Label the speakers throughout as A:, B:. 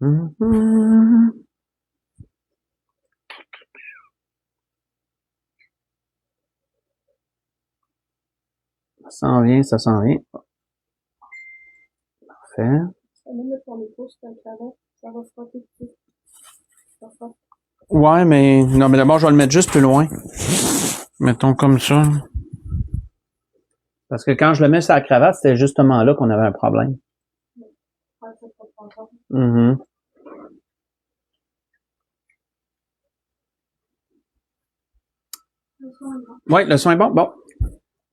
A: Mhm. Ça s'en vient, ça s'en vient. Parfait. Ouais, mais non, mais d'abord, je vais le mettre juste plus loin. Mettons comme ça. Parce que quand je le mets sur la cravate, c'était justement là qu'on avait un problème. Mm-hmm. Oui, le son est bon. Bon.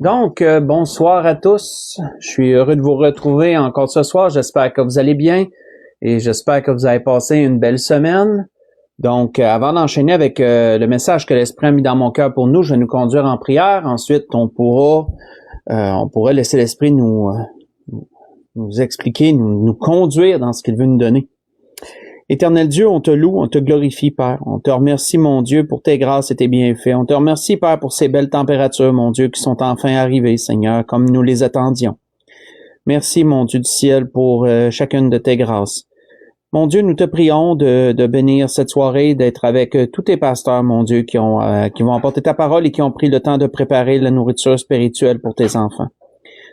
A: Donc, bonsoir à tous. Je suis heureux de vous retrouver encore ce soir. J'espère que vous allez bien et j'espère que vous avez passé une belle semaine. Donc, avant d'enchaîner avec le message que l'Esprit a mis dans mon cœur pour nous, je vais nous conduire en prière. Ensuite, on pourra laisser l'Esprit nous expliquer, nous conduire dans ce qu'il veut nous donner. Éternel Dieu, on te loue, on te glorifie, Père. On te remercie, mon Dieu, pour tes grâces et tes bienfaits. On te remercie, Père, pour ces belles températures, mon Dieu, qui sont enfin arrivées, Seigneur, comme nous les attendions. Merci, mon Dieu du ciel, pour chacune de tes grâces. Mon Dieu, nous te prions de bénir cette soirée, d'être avec tous tes pasteurs, mon Dieu, qui vont apporter ta parole et qui ont pris le temps de préparer la nourriture spirituelle pour tes enfants.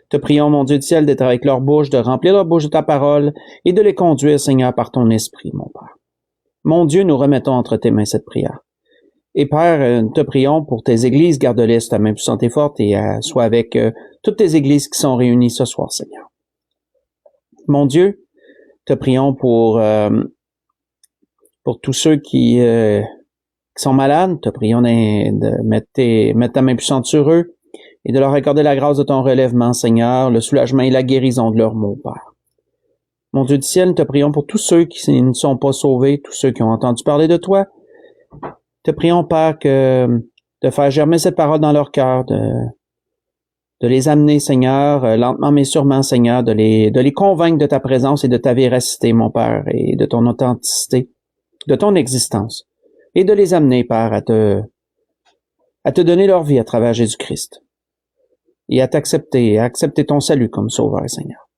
A: Te prions, mon Dieu du ciel, d'être avec leur bouche, de remplir leur bouche de ta parole et de les conduire, Seigneur, par ton esprit, mon Père. Mon Dieu, nous remettons entre tes mains cette prière. Et Père, nous te prions pour tes églises, garde-les sous ta main puissante et forte et sois avec toutes tes églises qui sont réunies ce soir, Seigneur. Mon Dieu, te prions pour tous ceux qui sont malades. Te prions de mettre ta main puissante sur eux et de leur accorder la grâce de ton relèvement, Seigneur, le soulagement et la guérison de leurs maux, Père. Mon Dieu du ciel, nous te prions pour tous ceux qui ne sont pas sauvés, tous ceux qui ont entendu parler de toi. Te prions, Père, de faire germer cette parole dans leur cœur, de les amener, Seigneur, lentement mais sûrement, Seigneur, de les convaincre de ta présence et de ta véracité, mon Père, et de ton authenticité, de ton existence, et de les amener, Père, à te donner leur vie à travers Jésus-Christ, et à t'accepter, et à accepter ton salut comme sauveur, Seigneur.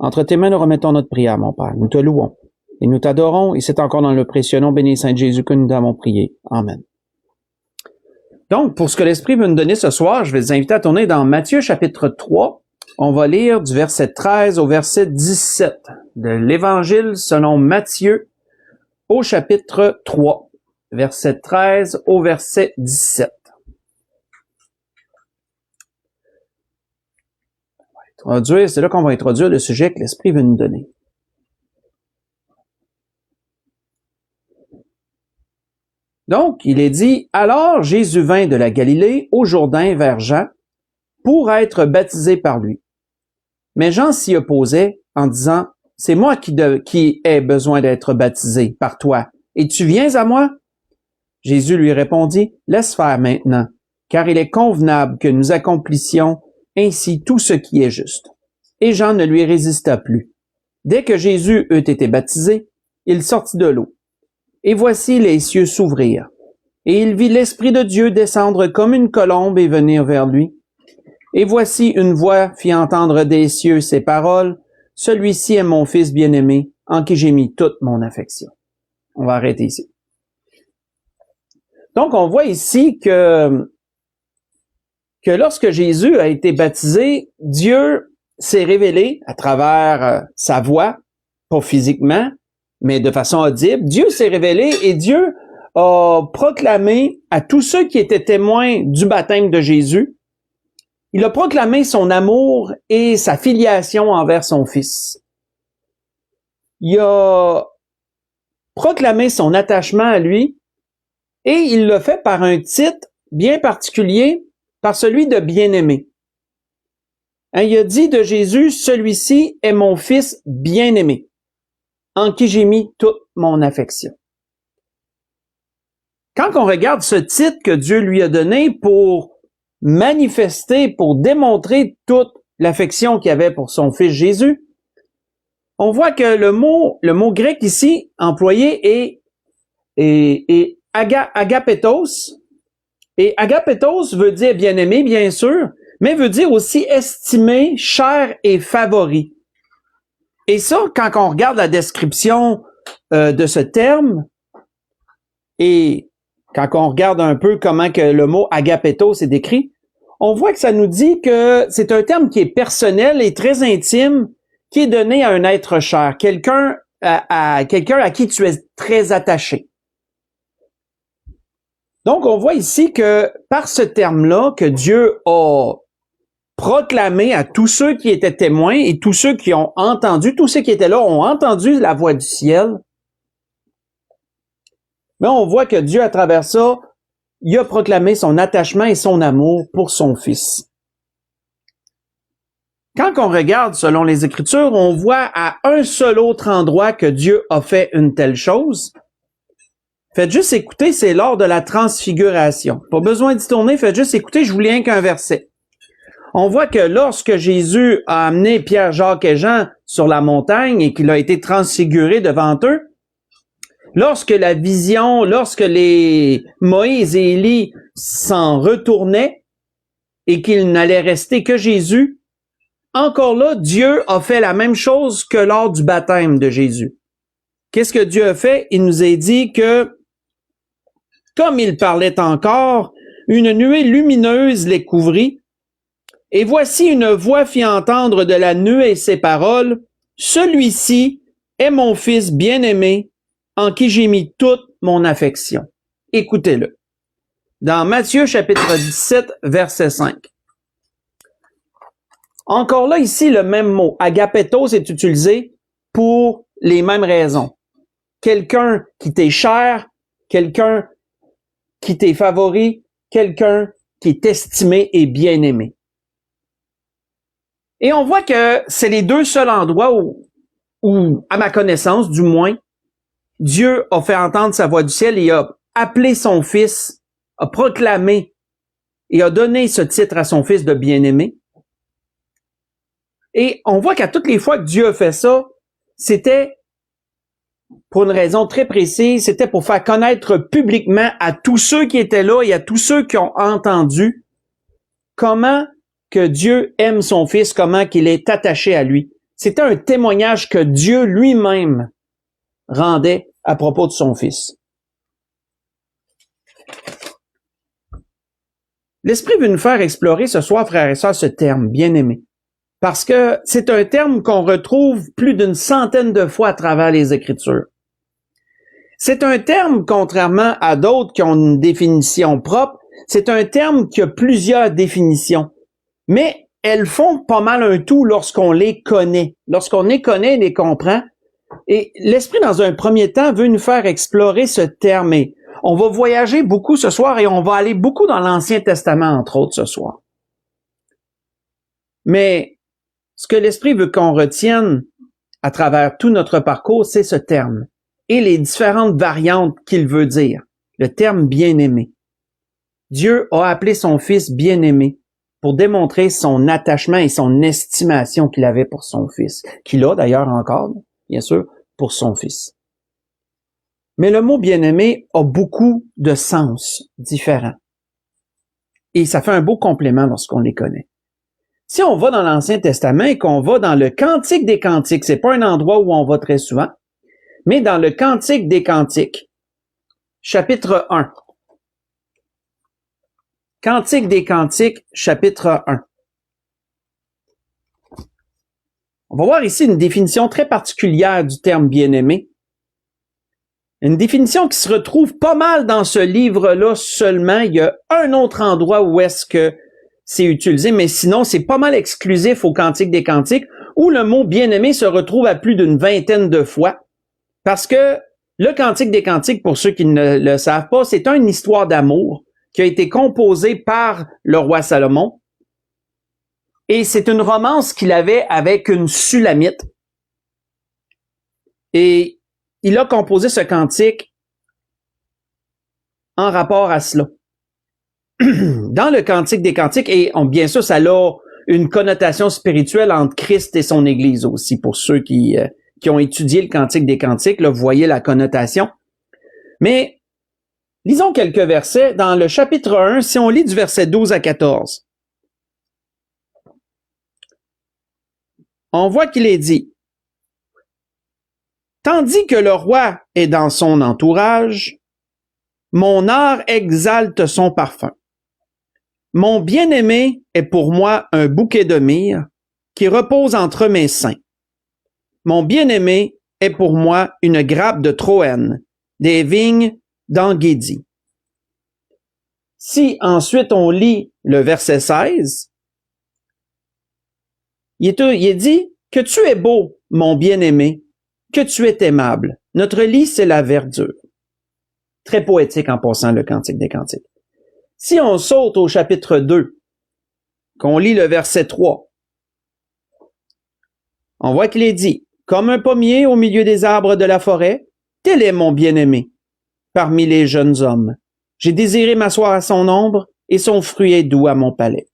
A: Entre tes mains, nous remettons notre prière, mon Père. Nous te louons, et nous t'adorons, et c'est encore dans le précieux nom béni Saint Jésus que nous avons prié. Amen. Donc, pour ce que l'Esprit veut nous donner ce soir, je vais vous inviter à tourner dans Matthieu chapitre 3. On va lire du verset 13 au verset 17 de l'Évangile selon Matthieu au chapitre 3, verset 13 au verset 17. C'est là qu'on va introduire le sujet que l'Esprit veut nous donner. Donc, il est dit, « Alors Jésus vint de la Galilée au Jourdain vers Jean pour être baptisé par lui. Mais Jean s'y opposait en disant, « C'est moi qui ai besoin d'être baptisé par toi, et tu viens à moi? » Jésus lui répondit, « Laisse faire maintenant, car il est convenable que nous accomplissions ainsi tout ce qui est juste. » Et Jean ne lui résista plus. Dès que Jésus eut été baptisé, il sortit de l'eau. Et voici les cieux s'ouvrirent. Et il vit l'Esprit de Dieu descendre comme une colombe et venir vers lui. Et voici une voix fit entendre des cieux ces paroles, « Celui-ci est mon Fils bien-aimé, en qui j'ai mis toute mon affection. » On va arrêter ici. Donc, on voit ici que lorsque Jésus a été baptisé, Dieu s'est révélé à travers sa voix, pas physiquement, mais de façon audible. Dieu s'est révélé et Dieu a proclamé à tous ceux qui étaient témoins du baptême de Jésus, il a proclamé son amour et sa filiation envers son Fils. Il a proclamé son attachement à lui et il l'a fait par un titre bien particulier, par celui de bien-aimé. Il a dit de Jésus, « Celui-ci est mon Fils bien-aimé, en qui j'ai mis toute mon affection. » Quand on regarde ce titre que Dieu lui a donné pour manifester, pour démontrer toute l'affection qu'il avait pour son Fils Jésus, on voit que le mot grec ici employé est agapetos. Et agapetos veut dire bien-aimé, bien sûr, mais veut dire aussi estimé, cher et favori. Et ça, quand on regarde la description de ce terme, et quand on regarde un peu comment que le mot agapetos est décrit, on voit que ça nous dit que c'est un terme qui est personnel et très intime, qui est donné à un être cher, quelqu'un à qui tu es très attaché. Donc, on voit ici que par ce terme-là, que Dieu a proclamé à tous ceux qui étaient témoins et tous ceux qui ont entendu, tous ceux qui étaient là ont entendu la voix du ciel. Mais on voit que Dieu, à travers ça, il a proclamé son attachement et son amour pour son Fils. Quand on regarde selon les Écritures, on voit à un seul autre endroit que Dieu a fait une telle chose. Faites juste écouter, c'est lors de la transfiguration. Pas besoin d'y tourner, faites juste écouter, je vous lis rien qu'un verset. On voit que lorsque Jésus a amené Pierre, Jacques et Jean sur la montagne et qu'il a été transfiguré devant eux, lorsque la vision, lorsque les Moïse et Élie s'en retournaient et qu'il n'allait rester que Jésus, encore là, Dieu a fait la même chose que lors du baptême de Jésus. Qu'est-ce que Dieu a fait? Il nous a dit que, comme il parlait encore, une nuée lumineuse les couvrit, et voici une voix fit entendre de la nuée ces paroles, « Celui-ci est mon Fils bien-aimé, en qui j'ai mis toute mon affection. » Écoutez-le. Dans Matthieu chapitre 17, verset 5. Encore là, ici, le même mot, agapetos, est utilisé pour les mêmes raisons. Quelqu'un qui t'est cher, quelqu'un qui t'est favori, quelqu'un qui est estimé et bien-aimé. Et on voit que c'est les deux seuls endroits où, à ma connaissance du moins, Dieu a fait entendre sa voix du ciel et a appelé son Fils, a proclamé et a donné ce titre à son Fils de bien-aimé. Et on voit qu'à toutes les fois que Dieu a fait ça, c'était pour une raison très précise, c'était pour faire connaître publiquement à tous ceux qui étaient là et à tous ceux qui ont entendu comment que Dieu aime son Fils, comment qu'il est attaché à lui. C'était un témoignage que Dieu lui-même rendait à propos de son Fils. L'Esprit veut nous faire explorer ce soir, frères et sœurs, ce terme, bien-aimé. Parce que c'est un terme qu'on retrouve plus d'une centaine de fois à travers les Écritures. C'est un terme, contrairement à d'autres qui ont une définition propre, c'est un terme qui a plusieurs définitions. Mais elles font pas mal un tout lorsqu'on les connaît. Lorsqu'on les connaît et les comprend. Et l'Esprit, dans un premier temps, veut nous faire explorer ce terme. Et on va voyager beaucoup ce soir et on va aller beaucoup dans l'Ancien Testament, entre autres, ce soir. Mais ce que l'Esprit veut qu'on retienne à travers tout notre parcours, c'est ce terme et les différentes variantes qu'il veut dire. Le terme bien-aimé. Dieu a appelé son Fils bien-aimé pour démontrer son attachement et son estimation qu'il avait pour son Fils, qu'il a d'ailleurs encore, bien sûr, pour son Fils. Mais le mot bien-aimé a beaucoup de sens différents. Et ça fait un beau complément lorsqu'on les connaît. Si on va dans l'Ancien Testament et qu'on va dans le Cantique des Cantiques, c'est pas un endroit où on va très souvent, mais dans le Cantique des Cantiques, chapitre 1. Cantique des Cantiques, chapitre 1. On va voir ici une définition très particulière du terme bien-aimé. Une définition qui se retrouve pas mal dans ce livre-là seulement. Il y a un autre endroit où est-ce que c'est utilisé, mais sinon, c'est pas mal exclusif au Cantique des Cantiques, où le mot bien-aimé se retrouve à plus d'une vingtaine de fois. Parce que le Cantique des Cantiques, pour ceux qui ne le savent pas, c'est une histoire d'amour qui a été composée par le roi Salomon. Et c'est une romance qu'il avait avec une Sulamite. Et il a composé ce cantique en rapport à cela. Dans le Cantique des Cantiques, et bien sûr, ça a une connotation spirituelle entre Christ et son Église aussi, pour ceux qui ont étudié le Cantique des Cantiques, là, vous voyez la connotation. Mais lisons quelques versets. Dans le chapitre 1, si on lit du verset 12 à 14, on voit qu'il est dit: Tandis que le roi est dans son entourage, mon art exalte son parfum. Mon bien-aimé est pour moi un bouquet de myrrhe qui repose entre mes seins. Mon bien-aimé est pour moi une grappe de Troène, des vignes d'Enguédi. Si ensuite on lit le verset 16, il est dit que tu es beau, mon bien-aimé, que tu es aimable. Notre lit, c'est la verdure. Très poétique en passant le Cantique des Cantiques. Si on saute au chapitre 2, qu'on lit le verset 3, on voit qu'il est dit, comme un pommier au milieu des arbres de la forêt, tel est mon bien-aimé parmi les jeunes hommes. J'ai désiré m'asseoir à son ombre et son fruit est doux à mon palais.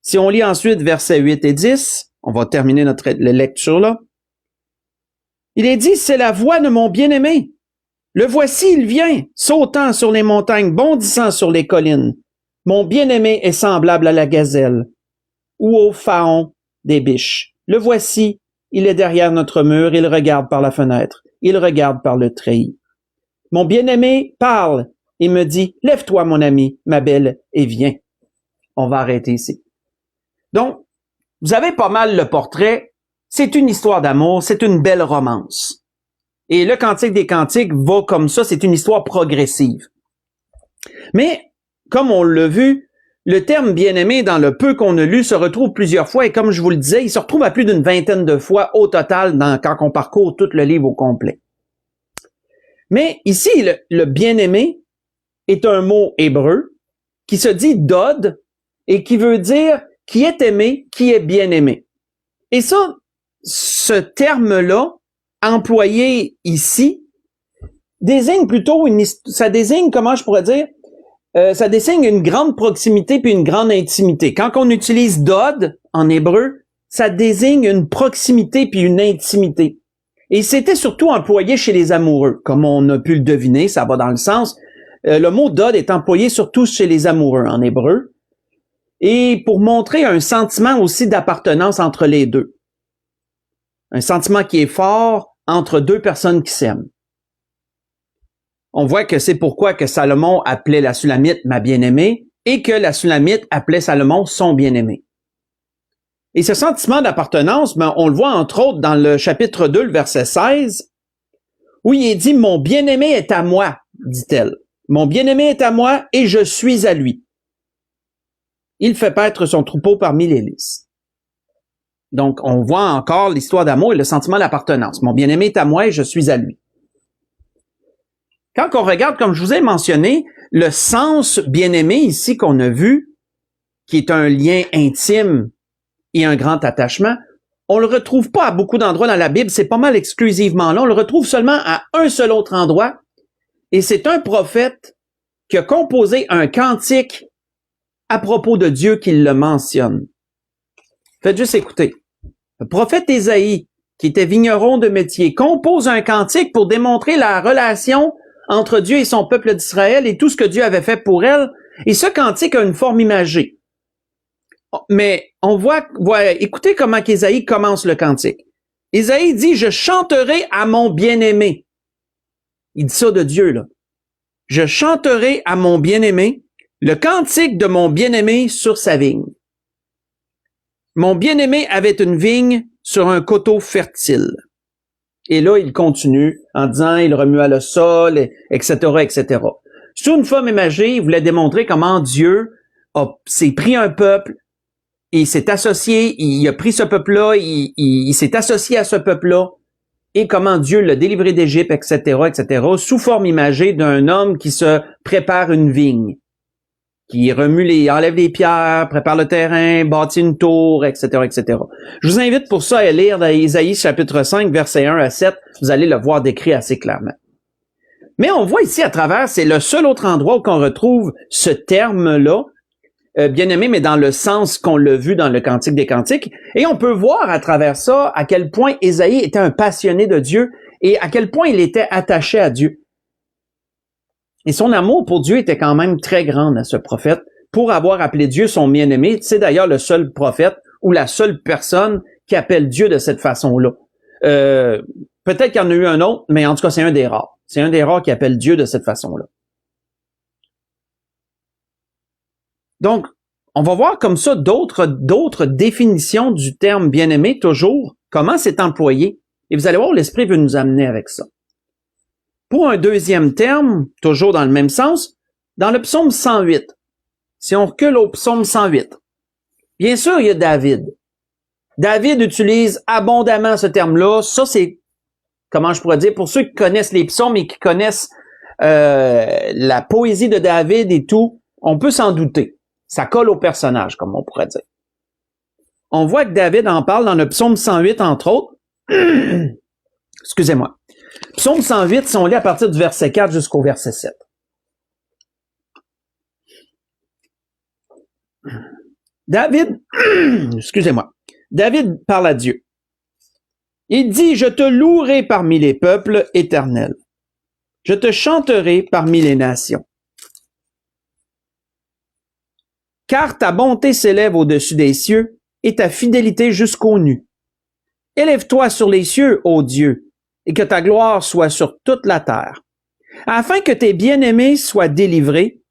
A: Si on lit ensuite versets 8 et 10, on va terminer notre lecture là. Il est dit, c'est la voix de mon bien-aimé. Le voici, il vient, sautant sur les montagnes, bondissant sur les collines. Mon bien-aimé est semblable à la gazelle ou au faon des biches. Le voici, il est derrière notre mur, il regarde par la fenêtre, il regarde par le treillis. Mon bien-aimé parle et me dit, lève-toi mon ami, ma belle, et viens. On va arrêter ici. Donc, vous avez pas mal le portrait. C'est une histoire d'amour, c'est une belle romance. Et le Cantique des Cantiques va comme ça, c'est une histoire progressive. Mais, comme on l'a vu, le terme bien-aimé, dans le peu qu'on a lu, se retrouve plusieurs fois, et comme je vous le disais, il se retrouve à plus d'une vingtaine de fois au total quand on parcourt tout le livre au complet. Mais ici, le bien-aimé est un mot hébreu qui se dit dod et qui veut dire qui est aimé, qui est bien-aimé. Et ça, ce terme-là, employé ici, désigne plutôt ça désigne, comment je pourrais dire, ça désigne une grande proximité puis une grande intimité. Quand on utilise dod en hébreu, ça désigne une proximité puis une intimité. Et c'était surtout employé chez les amoureux. Comme on a pu le deviner, ça va dans le sens. Le mot dod est employé surtout chez les amoureux en hébreu. Et pour montrer un sentiment aussi d'appartenance entre les deux. Un sentiment qui est fort entre deux personnes qui s'aiment. On voit que c'est pourquoi que Salomon appelait la Sulamite ma bien-aimée et que la Sulamite appelait Salomon son bien-aimé. Et ce sentiment d'appartenance, on le voit entre autres dans le chapitre 2, le verset 16, où il est dit « Mon bien-aimé est à moi », dit-elle. « Mon bien-aimé est à moi et je suis à lui. Il fait paître son troupeau parmi les lys. » Donc, on voit encore l'histoire d'amour et le sentiment d'appartenance. « Mon bien-aimé est à moi et je suis à lui. » Quand on regarde, comme je vous ai mentionné, le sens bien-aimé ici qu'on a vu, qui est un lien intime et un grand attachement, on le retrouve pas à beaucoup d'endroits dans la Bible, c'est pas mal exclusivement là, on le retrouve seulement à un seul autre endroit, et c'est un prophète qui a composé un cantique à propos de Dieu qui le mentionne. Faites juste écouter. Le prophète Ésaïe, qui était vigneron de métier, compose un cantique pour démontrer la relation entre Dieu et son peuple d'Israël et tout ce que Dieu avait fait pour elle. Et ce cantique a une forme imagée. Mais on voit, écoutez comment qu'Ésaïe commence le cantique. Ésaïe dit, je chanterai à mon bien-aimé. Il dit ça de Dieu, là. Je chanterai à mon bien-aimé le cantique de mon bien-aimé sur sa vigne. Mon bien-aimé avait une vigne sur un coteau fertile. Et là, il continue en disant, il remua le sol, etc., etc. Sur une forme imagée, il voulait démontrer comment Dieu s'est pris un peuple, il s'est associé, il a pris ce peuple-là, il s'est associé à ce peuple-là, et comment Dieu l'a délivré d'Égypte, etc., etc., sous forme imagée d'un homme qui se prépare une vigne, qui enlève les pierres, prépare le terrain, bâtit une tour, etc., etc. Je vous invite pour ça à lire dans Ésaïe chapitre 5, versets 1 à 7. Vous allez le voir décrit assez clairement. Mais on voit ici à travers, c'est le seul autre endroit où on retrouve ce terme-là, bien-aimé, mais dans le sens qu'on l'a vu dans le Cantique des Cantiques. Et on peut voir à travers ça à quel point Ésaïe était un passionné de Dieu et à quel point il était attaché à Dieu. Et son amour pour Dieu était quand même très grand à ce prophète pour avoir appelé Dieu son bien-aimé. C'est d'ailleurs le seul prophète ou la seule personne qui appelle Dieu de cette façon-là. Peut-être qu'il y en a eu un autre, mais en tout cas, c'est un des rares. C'est un des rares qui appelle Dieu de cette façon-là. Donc, on va voir comme ça d'autres définitions du terme bien-aimé, toujours, comment c'est employé. Et vous allez voir, l'Esprit veut nous amener avec ça. Pour un deuxième terme, toujours dans le même sens, dans le psaume 108, si on recule au psaume 108, bien sûr, il y a David. David utilise abondamment ce terme-là. Ça, c'est, comment je pourrais dire, pour ceux qui connaissent les psaumes et qui connaissent la poésie de David et tout, on peut s'en douter. Ça colle au personnage, comme on pourrait dire. On voit que David en parle dans le psaume 108, entre autres. Excusez-moi. Psaume 108, si on lit à partir du verset 4 jusqu'au verset 7. David parle à Dieu. Il dit, « Je te louerai parmi les peuples éternels. Je te chanterai parmi les nations. Car ta bonté s'élève au-dessus des cieux et ta fidélité jusqu'aux nues. Élève-toi sur les cieux, ô Dieu, et que ta gloire soit sur toute la terre, afin que tes bien-aimés soient délivrés,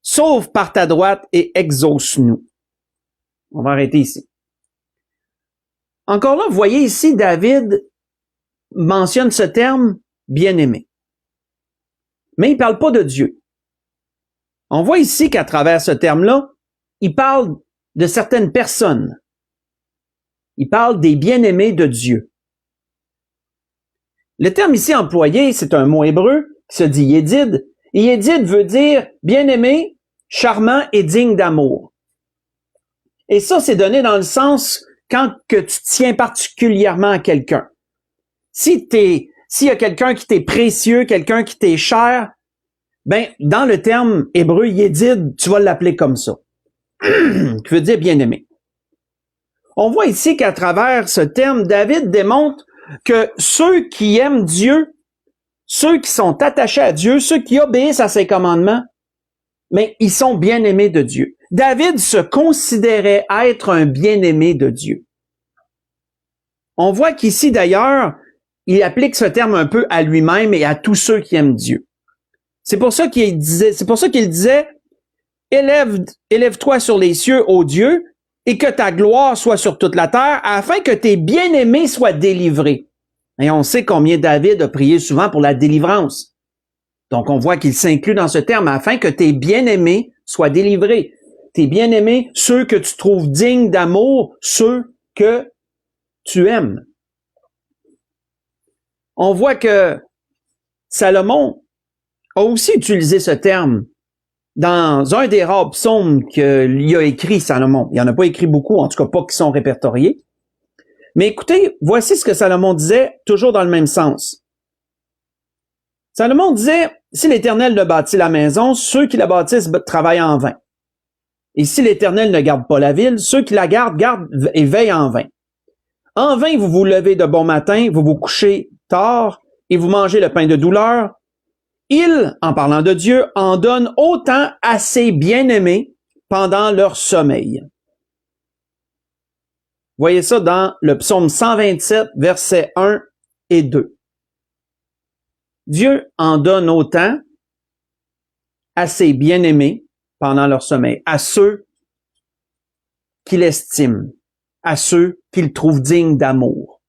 A: sauve par ta droite et exauce-nous. » On va arrêter ici. Encore là, vous voyez ici, David mentionne ce terme « bien-aimé ». Mais il ne parle pas de Dieu. On voit ici qu'à travers ce terme-là, il parle de certaines personnes. Il parle des bien-aimés de Dieu. Le terme ici employé, c'est un mot hébreu qui se dit yédid. Et yédid veut dire bien-aimé, charmant et digne d'amour. Et ça, c'est donné dans le sens quand que tu tiens particulièrement à quelqu'un. S'il y a quelqu'un qui t'est précieux, quelqu'un qui t'est cher, ben, dans le terme hébreu yédid, tu vas l'appeler comme ça. Qui veut dire bien-aimé. On voit ici qu'à travers ce terme, David démontre que ceux qui aiment Dieu, ceux qui sont attachés à Dieu, ceux qui obéissent à ses commandements, mais ils sont bien-aimés de Dieu. David se considérait être un bien-aimé de Dieu. On voit qu'ici, d'ailleurs, il applique ce terme un peu à lui-même et à tous ceux qui aiment Dieu. C'est pour ça qu'il disait, élève-toi sur les cieux, ô Dieu, et que ta gloire soit sur toute la terre, afin que tes bien-aimés soient délivrés. Et on sait combien David a prié souvent pour la délivrance. Donc, on voit qu'il s'inclut dans ce terme, afin que tes bien-aimés soient délivrés. Tes bien-aimés, ceux que tu trouves dignes d'amour, ceux que tu aimes. On voit que Salomon a aussi utilisé ce terme dans un des rares psaumes qu'il a écrit, Salomon. Il n'en a pas écrit beaucoup, en tout cas pas qui sont répertoriés. Mais écoutez, voici ce que Salomon disait, toujours dans le même sens. Salomon disait, « Si l'Éternel ne bâtit la maison, ceux qui la bâtissent travaillent en vain. Et si l'Éternel ne garde pas la ville, ceux qui la gardent et veillent en vain. En vain, vous vous levez de bon matin, vous vous couchez tard et vous mangez le pain de douleur. Il, en parlant de Dieu, en donne autant à ses bien-aimés pendant leur sommeil. » Voyez ça dans le psaume 127, versets 1 et 2. Dieu en donne autant à ses bien-aimés pendant leur sommeil, à ceux qu'il estime, à ceux qu'il trouve dignes d'amour.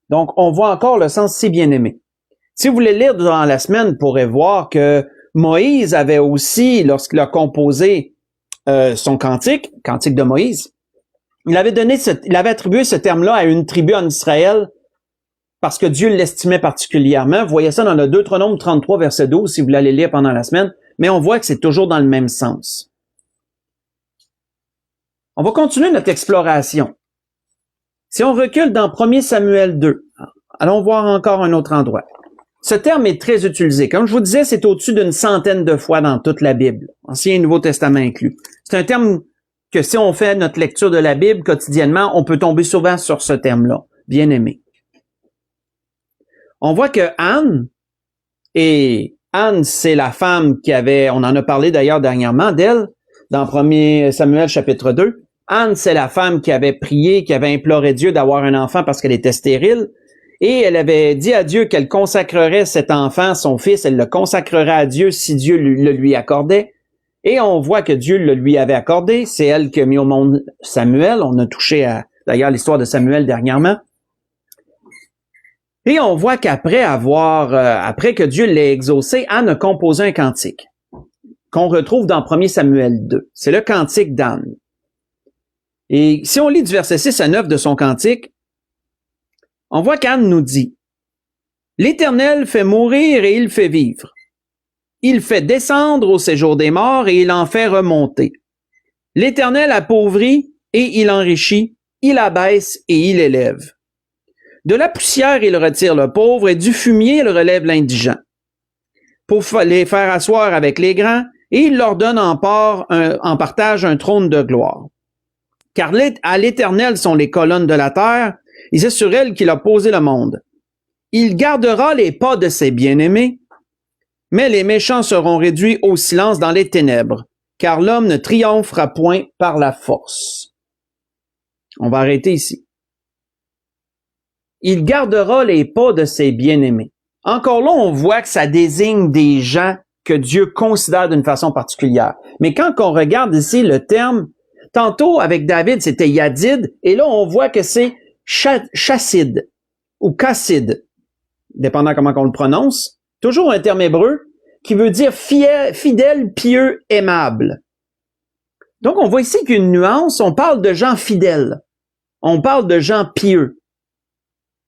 A: Donc, on voit encore le sens si bien-aimé. Si vous voulez lire durant la semaine, vous pourrez voir que Moïse avait aussi, lorsqu'il a composé son cantique de Moïse, il avait attribué ce terme-là à une tribu en Israël parce que Dieu l'estimait particulièrement. Vous voyez ça dans le Deutéronome 33, verset 12, si vous voulez aller lire pendant la semaine, mais on voit que c'est toujours dans le même sens. On va continuer notre exploration. Si on recule dans 1 Samuel 2, allons voir encore un autre endroit. Ce terme est très utilisé. Comme je vous disais, c'est au-dessus d'une centaine de fois dans toute la Bible, Ancien et Nouveau Testament inclus. C'est un terme que si on fait notre lecture de la Bible quotidiennement, on peut tomber souvent sur ce terme-là, bien-aimé. On voit que Anne, c'est la femme on en a parlé d'ailleurs dernièrement d'elle, dans 1 Samuel chapitre 2, Anne, c'est la femme qui avait prié, qui avait imploré Dieu d'avoir un enfant parce qu'elle était stérile. Et elle avait dit à Dieu qu'elle consacrerait cet enfant, son fils, elle le consacrerait à Dieu si Dieu le lui accordait. Et on voit que Dieu le lui avait accordé. C'est elle qui a mis au monde Samuel. On a touché à, d'ailleurs, l'histoire de Samuel dernièrement. Et on voit qu'après après que Dieu l'ait exaucé, Anne a composé un cantique qu'on retrouve dans 1 Samuel 2. C'est le cantique d'Anne. Et si on lit du verset 6 à 9 de son cantique, on voit qu'Anne nous dit « L'Éternel fait mourir et il fait vivre. Il fait descendre au séjour des morts et il en fait remonter. L'Éternel appauvrit et il enrichit, il abaisse et il élève. De la poussière il retire le pauvre et du fumier il relève l'indigent. Pour les faire asseoir avec les grands, et il leur donne en partage un trône de gloire. Car à l'Éternel sont les colonnes de la terre, et c'est sur elles qu'il a posé le monde. Il gardera les pas de ses bien-aimés, mais les méchants seront réduits au silence dans les ténèbres, car l'homme ne triomphera point par la force. » On va arrêter ici. Il gardera les pas de ses bien-aimés. Encore là, on voit que ça désigne des gens que Dieu considère d'une façon particulière. Mais quand on regarde ici le terme, tantôt avec David, c'était Yadid, et là, on voit que c'est Chassid ou Kassid, dépendant comment on le prononce. Toujours un terme hébreu qui veut dire fidèle, pieux, aimable. Donc, on voit ici qu'il y a une nuance. On parle de gens fidèles. On parle de gens pieux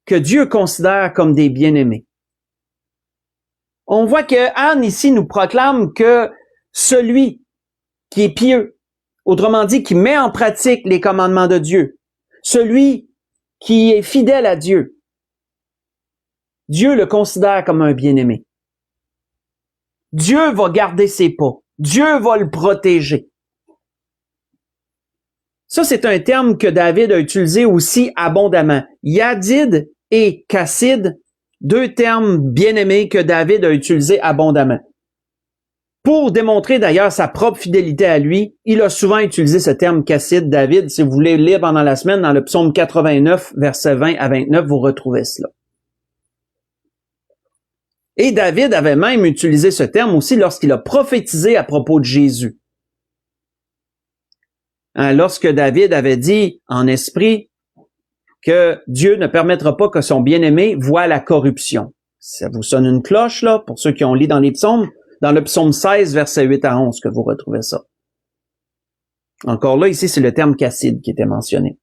A: que Dieu considère comme des bien-aimés. On voit que Anne ici nous proclame que celui qui est pieux, autrement dit, qui met en pratique les commandements de Dieu, celui qui est fidèle à Dieu, Dieu le considère comme un bien-aimé. Dieu va garder ses pas. Dieu va le protéger. Ça, c'est un terme que David a utilisé aussi abondamment. Yadid et Kassid, deux termes bien-aimés que David a utilisés abondamment. Pour démontrer d'ailleurs sa propre fidélité à lui, il a souvent utilisé ce terme Kassid, David. Si vous voulez lire pendant la semaine, dans le psaume 89, versets 20 à 29, vous retrouvez cela. Et David avait même utilisé ce terme aussi lorsqu'il a prophétisé à propos de Jésus. Lorsque David avait dit en esprit que Dieu ne permettra pas que son bien-aimé voie la corruption. Ça vous sonne une cloche, là, pour ceux qui ont lu dans les psaumes, dans le psaume 16, versets 8 à 11, que vous retrouvez ça. Encore là, ici, c'est le terme Kassid qui était mentionné.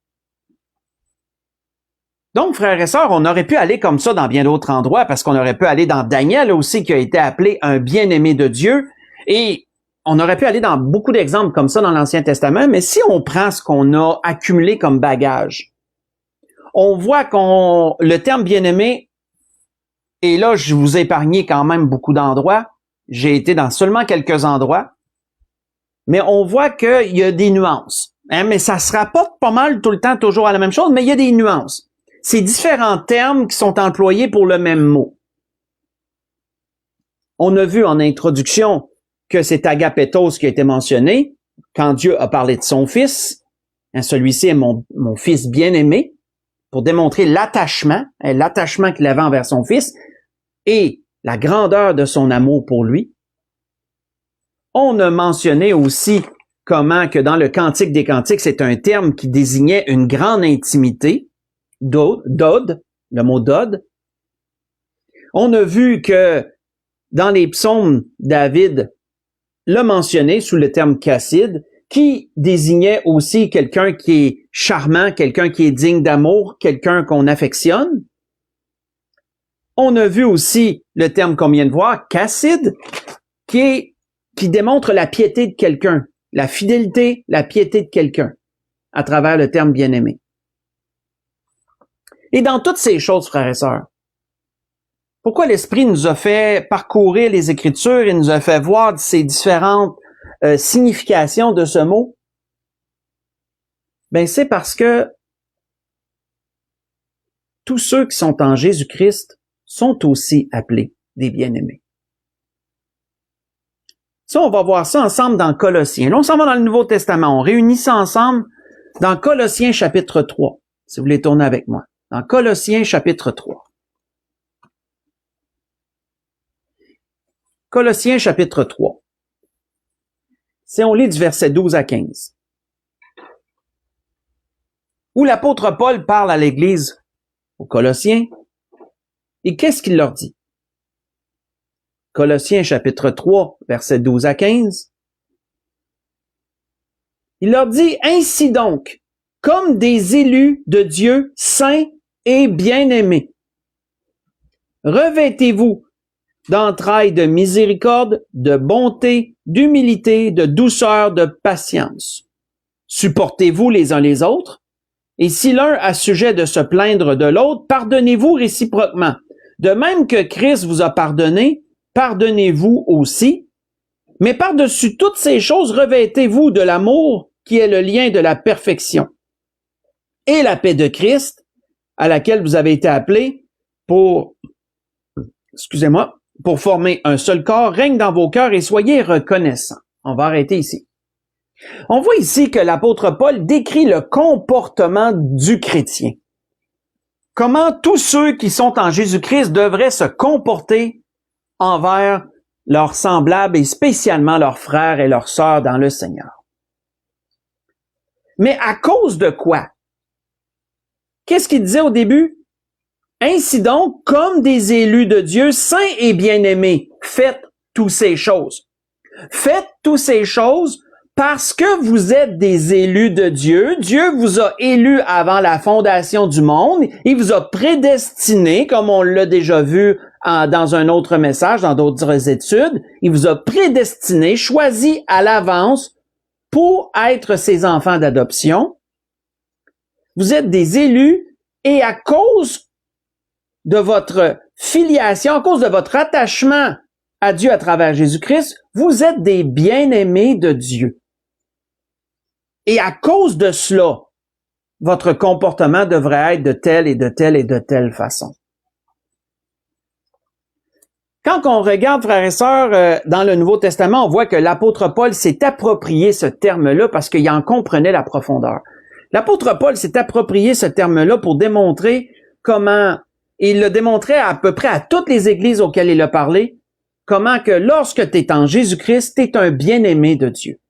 A: Donc, frères et sœurs, on aurait pu aller comme ça dans bien d'autres endroits, parce qu'on aurait pu aller dans Daniel aussi, qui a été appelé un bien-aimé de Dieu, et on aurait pu aller dans beaucoup d'exemples comme ça dans l'Ancien Testament, mais si on prend ce qu'on a accumulé comme bagage, on voit le terme bien-aimé, et là, je vous ai épargné quand même beaucoup d'endroits, j'ai été dans seulement quelques endroits, mais on voit qu'il y a des nuances. Mais ça se rapporte pas mal tout le temps toujours à la même chose, mais il y a des nuances. C'est différents termes qui sont employés pour le même mot. On a vu en introduction que c'est agapétos qui a été mentionné quand Dieu a parlé de son fils. Celui-ci est mon fils bien-aimé, pour démontrer l'attachement qu'il avait envers son fils et la grandeur de son amour pour lui. On a mentionné aussi comment que dans le Cantique des Cantiques, c'est un terme qui désignait une grande intimité, dod, le mot dod. On a vu que dans les psaumes, David l'a mentionné sous le terme Kassid, qui désignait aussi quelqu'un qui est charmant, quelqu'un qui est digne d'amour, quelqu'un qu'on affectionne. On a vu aussi le terme qu'on vient de voir, Kassid, qui démontre la piété de quelqu'un, la fidélité, la piété de quelqu'un, à travers le terme bien-aimé. Et dans toutes ces choses, frères et sœurs, pourquoi l'Esprit nous a fait parcourir les Écritures et nous a fait voir ces différentes significations de ce mot? Ben, c'est parce que tous ceux qui sont en Jésus-Christ sont aussi appelés des bien-aimés. Ça, on va voir ça ensemble dans Colossiens. Là, on s'en va dans le Nouveau Testament. On réunit ça ensemble Dans Colossiens chapitre 3, si vous voulez tourner avec moi. Dans Colossiens chapitre 3. Colossiens chapitre 3. Si on lit du verset 12 à 15. Où l'apôtre Paul parle à l'Église aux Colossiens. Et qu'est-ce qu'il leur dit? Colossiens chapitre 3, verset 12 à 15. Il leur dit, ainsi donc, comme des élus de Dieu saints et bien-aimés, revêtez-vous d'entrailles de miséricorde, de bonté, d'humilité, de douceur, de patience. Supportez-vous les uns les autres, et si l'un a sujet de se plaindre de l'autre, pardonnez-vous réciproquement. De même que Christ vous a pardonné, pardonnez-vous aussi. Mais par-dessus toutes ces choses, revêtez-vous de l'amour qui est le lien de la perfection. Et la paix de Christ, à laquelle vous avez été appelés pour former un seul corps, règne dans vos cœurs et soyez reconnaissants. On va arrêter ici. On voit ici que l'apôtre Paul décrit le comportement du chrétien. Comment tous ceux qui sont en Jésus-Christ devraient se comporter envers leurs semblables et spécialement leurs frères et leurs sœurs dans le Seigneur. Mais à cause de quoi? Qu'est-ce qu'il disait au début? Ainsi donc, comme des élus de Dieu, saints et bien-aimés, faites toutes ces choses. Faites toutes ces choses parce que vous êtes des élus de Dieu. Dieu vous a élus avant la fondation du monde. Il vous a prédestinés, comme on l'a déjà vu dans un autre message, dans d'autres études. Il vous a prédestinés, choisis à l'avance pour être ses enfants d'adoption. Vous êtes des élus et à cause de votre filiation, à cause de votre attachement à Dieu à travers Jésus-Christ, vous êtes des bien-aimés de Dieu. Et à cause de cela, votre comportement devrait être de telle et de telle et de telle façon. Quand on regarde, frères et sœurs, dans le Nouveau Testament, on voit que l'apôtre Paul s'est approprié ce terme-là parce qu'il en comprenait la profondeur. L'apôtre Paul s'est approprié ce terme-là pour démontrer comment, et il le démontrait à peu près à toutes les églises auxquelles il a parlé, comment que lorsque tu es en Jésus-Christ, tu es un bien-aimé de Dieu.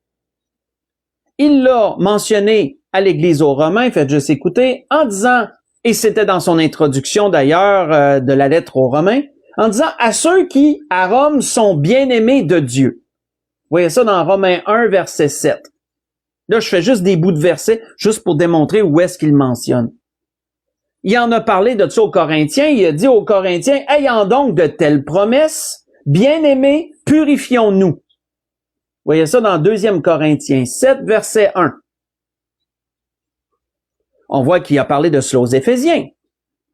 A: Il l'a mentionné à l'Église aux Romains, faites juste écouter, en disant, et c'était dans son introduction d'ailleurs de la lettre aux Romains, en disant à ceux qui, à Rome, sont bien-aimés de Dieu. Vous voyez ça dans Romains 1, verset 7. Là, je fais juste des bouts de versets, juste pour démontrer où est-ce qu'il mentionne. Il en a parlé de ça aux Corinthiens, il a dit aux Corinthiens, ayant donc de telles promesses, bien-aimés, purifions-nous. Vous voyez ça dans 2 Corinthiens 7, verset 1. On voit qu'il a parlé de cela aux Éphésiens,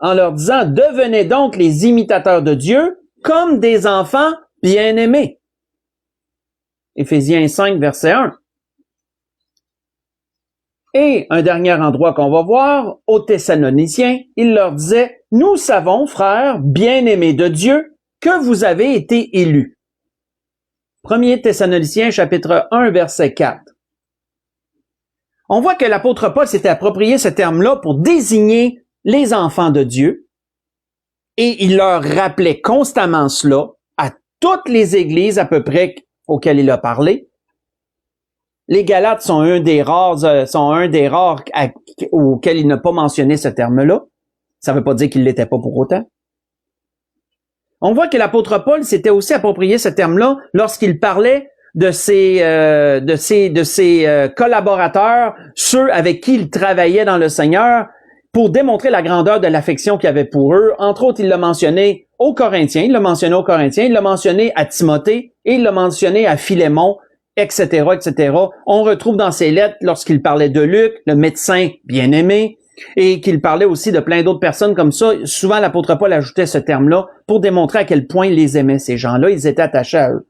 A: en leur disant, devenez donc les imitateurs de Dieu comme des enfants bien-aimés. Éphésiens 5, verset 1. Et un dernier endroit qu'on va voir, aux Thessaloniciens, il leur disait, nous savons, frères, bien-aimés de Dieu, que vous avez été élus. 1 Thessaloniciens, chapitre 1, verset 4. On voit que l'apôtre Paul s'était approprié ce terme-là pour désigner les enfants de Dieu, et il leur rappelait constamment cela à toutes les églises à peu près auxquelles il a parlé. Les Galates sont un des rares auxquels il n'a pas mentionné ce terme-là. Ça ne veut pas dire qu'il ne l'était pas pour autant. On voit que l'apôtre Paul s'était aussi approprié ce terme-là lorsqu'il parlait de ses collaborateurs, ceux avec qui il travaillait dans le Seigneur, pour démontrer la grandeur de l'affection qu'il avait pour eux. Entre autres, il l'a mentionné aux Corinthiens, il l'a mentionné à Timothée, et il l'a mentionné à Philémon, etc., etc. On retrouve dans ses lettres, lorsqu'il parlait de Luc, le médecin bien-aimé, et qu'il parlait aussi de plein d'autres personnes comme ça. Souvent, l'apôtre Paul ajoutait ce terme-là pour démontrer à quel point il les aimait, ces gens-là. Ils étaient attachés à eux.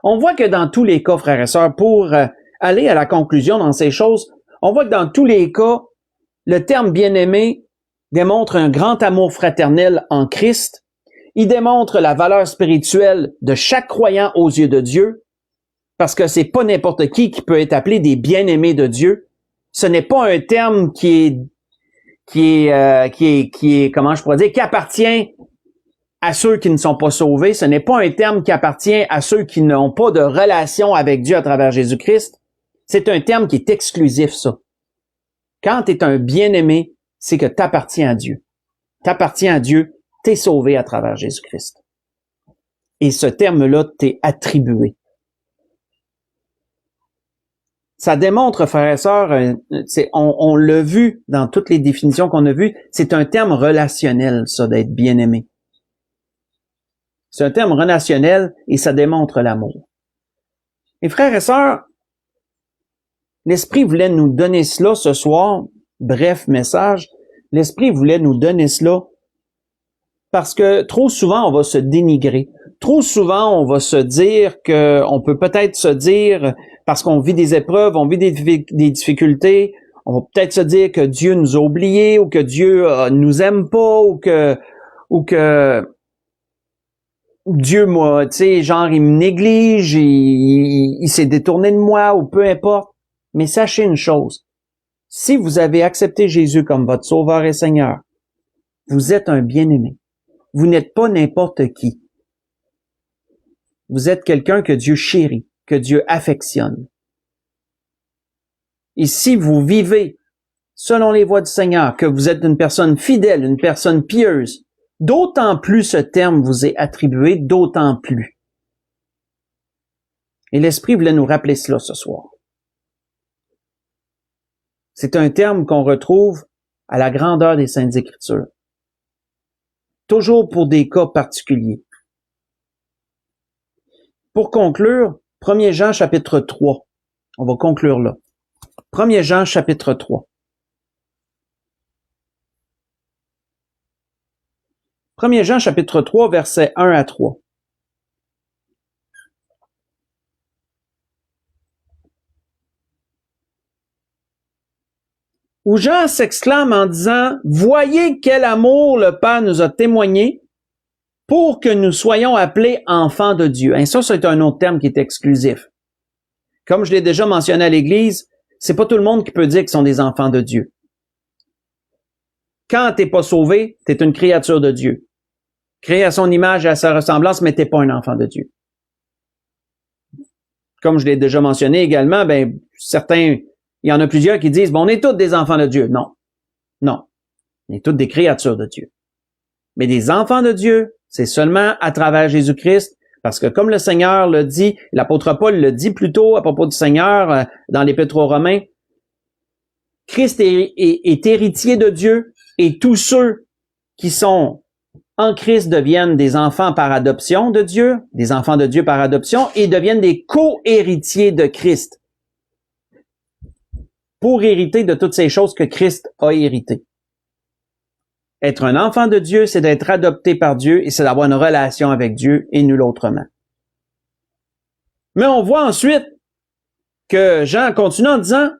A: On voit que dans tous les cas, frères et sœurs, pour aller à la conclusion dans ces choses, on voit que dans tous les cas, le terme bien-aimé démontre un grand amour fraternel en Christ. Il démontre la valeur spirituelle de chaque croyant aux yeux de Dieu, parce que c'est pas n'importe qui peut être appelé des bien-aimés de Dieu. Ce n'est pas un terme qui est, comment je pourrais dire, qui appartient à ceux qui ne sont pas sauvés. Ce n'est pas un terme qui appartient à ceux qui n'ont pas de relation avec Dieu à travers Jésus-Christ. C'est un terme qui est exclusif, ça. Quand tu es un bien-aimé, c'est que tu appartiens à Dieu. Tu appartiens à Dieu, tu es sauvé à travers Jésus-Christ. Et ce terme-là t'est attribué. Ça démontre, frères et sœurs, on l'a vu dans toutes les définitions qu'on a vues, c'est un terme relationnel, ça, d'être bien-aimé. C'est un terme relationnel et ça démontre l'amour. Et frères et sœurs, l'Esprit voulait nous donner cela ce soir, bref message, l'Esprit voulait nous donner cela parce que trop souvent on va se dénigrer. Trop souvent on va se dire on peut peut-être se dire, parce qu'on vit des épreuves, on vit des difficultés, on va peut-être se dire que Dieu nous a oubliés ou que Dieu nous aime pas ou que Dieu, moi, tu sais, genre, il me néglige, il s'est détourné de moi, ou peu importe. Mais sachez une chose. Si vous avez accepté Jésus comme votre Sauveur et Seigneur, vous êtes un bien-aimé. Vous n'êtes pas n'importe qui. Vous êtes quelqu'un que Dieu chérit, que Dieu affectionne. Et si vous vivez selon les voies du Seigneur, que vous êtes une personne fidèle, une personne pieuse, d'autant plus ce terme vous est attribué, d'autant plus. Et l'Esprit voulait nous rappeler cela ce soir. C'est un terme qu'on retrouve à la grandeur des Saintes Écritures. Toujours pour des cas particuliers. Pour conclure, 1 Jean chapitre 3. On va conclure là. 1 Jean chapitre 3. 1 Jean chapitre 3, versets 1 à 3. Où Jean s'exclame en disant « Voyez quel amour le Père nous a témoigné pour que nous soyons appelés enfants de Dieu. » Et ça, c'est un autre terme qui est exclusif. Comme je l'ai déjà mentionné à l'Église, c'est pas tout le monde qui peut dire qu'ils sont des enfants de Dieu. Quand t'es pas sauvé, t'es une créature de Dieu. Créé à son image et à sa ressemblance, mais t'es pas un enfant de Dieu. Comme je l'ai déjà mentionné également, il y en a plusieurs qui disent, on est tous des enfants de Dieu. Non. Non. On est tous des créatures de Dieu. Mais des enfants de Dieu, c'est seulement à travers Jésus-Christ, parce que comme le Seigneur le dit, l'apôtre Paul le dit plus tôt à propos du Seigneur dans l'Épître aux Romains, Christ est héritier de Dieu et tous ceux qui sont en Christ deviennent des enfants par adoption de Dieu, des enfants de Dieu par adoption, et deviennent des co-héritiers de Christ. Pour hériter de toutes ces choses que Christ a héritées. Être un enfant de Dieu, c'est d'être adopté par Dieu et c'est d'avoir une relation avec Dieu et nul autrement. Mais on voit ensuite que Jean continue en disant,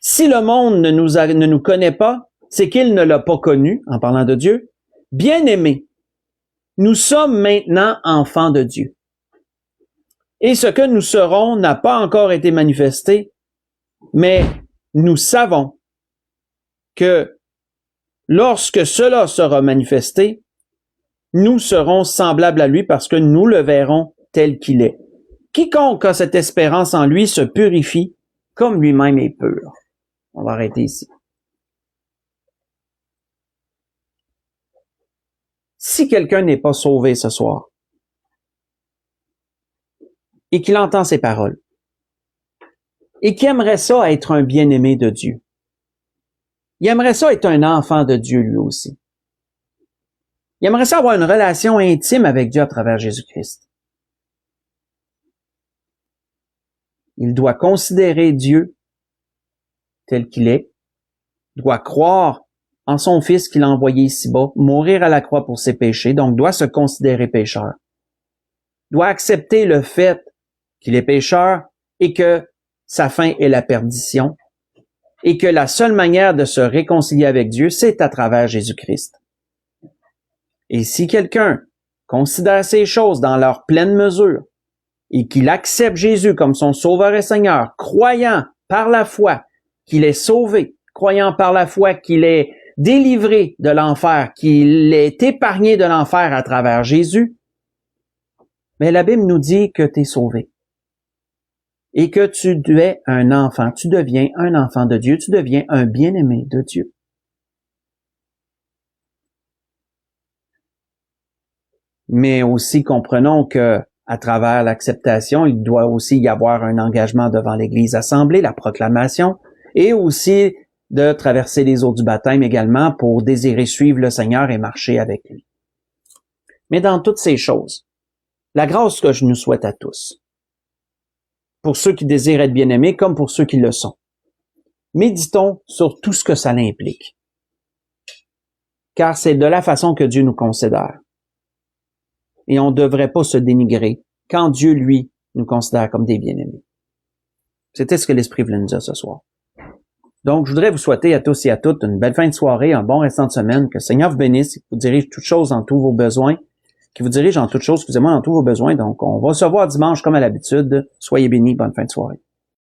A: si le monde ne nous connaît pas, c'est qu'il ne l'a pas connu, en parlant de Dieu. Bien-aimés, nous sommes maintenant enfants de Dieu. Et ce que nous serons n'a pas encore été manifesté, mais nous savons que lorsque cela sera manifesté, nous serons semblables à lui parce que nous le verrons tel qu'il est. Quiconque a cette espérance en lui se purifie comme lui-même est pur. On va arrêter ici. Si quelqu'un n'est pas sauvé ce soir et qu'il entend ces paroles et qu'il aimerait ça être un bien-aimé de Dieu, il aimerait ça être un enfant de Dieu lui aussi. Il aimerait ça avoir une relation intime avec Dieu à travers Jésus-Christ. Il doit considérer Dieu tel qu'il est, doit croire en son Fils qu'il a envoyé ici-bas, mourir à la croix pour ses péchés, donc doit se considérer pécheur. Doit accepter le fait qu'il est pécheur et que sa fin est la perdition et que la seule manière de se réconcilier avec Dieu, c'est à travers Jésus-Christ. Et si quelqu'un considère ces choses dans leur pleine mesure et qu'il accepte Jésus comme son Sauveur et Seigneur, croyant par la foi qu'il est sauvé, croyant par la foi qu'il est délivré de l'enfer, qu'il est épargné de l'enfer à travers Jésus, mais la Bible nous dit que tu es sauvé et que tu es un enfant, tu deviens un enfant de Dieu, tu deviens un bien-aimé de Dieu. Mais aussi comprenons que à travers l'acceptation, il doit aussi y avoir un engagement devant l'Église assemblée, la proclamation, et aussi de traverser les eaux du baptême également pour désirer suivre le Seigneur et marcher avec lui. Mais dans toutes ces choses, la grâce que je nous souhaite à tous, pour ceux qui désirent être bien-aimés comme pour ceux qui le sont, méditons sur tout ce que ça implique. Car c'est de la façon que Dieu nous considère. Et on ne devrait pas se dénigrer quand Dieu, lui, nous considère comme des bien-aimés. C'était ce que l'Esprit voulait nous dire ce soir. Donc, je voudrais vous souhaiter à tous et à toutes une belle fin de soirée, un bon restant de semaine, que le Seigneur vous bénisse, qu'il vous dirige toutes choses en tous vos besoins, qu'il vous dirige en toutes choses, excusez-moi, dans tous vos besoins. Donc, on va se voir dimanche comme à l'habitude. Soyez bénis, bonne fin de soirée.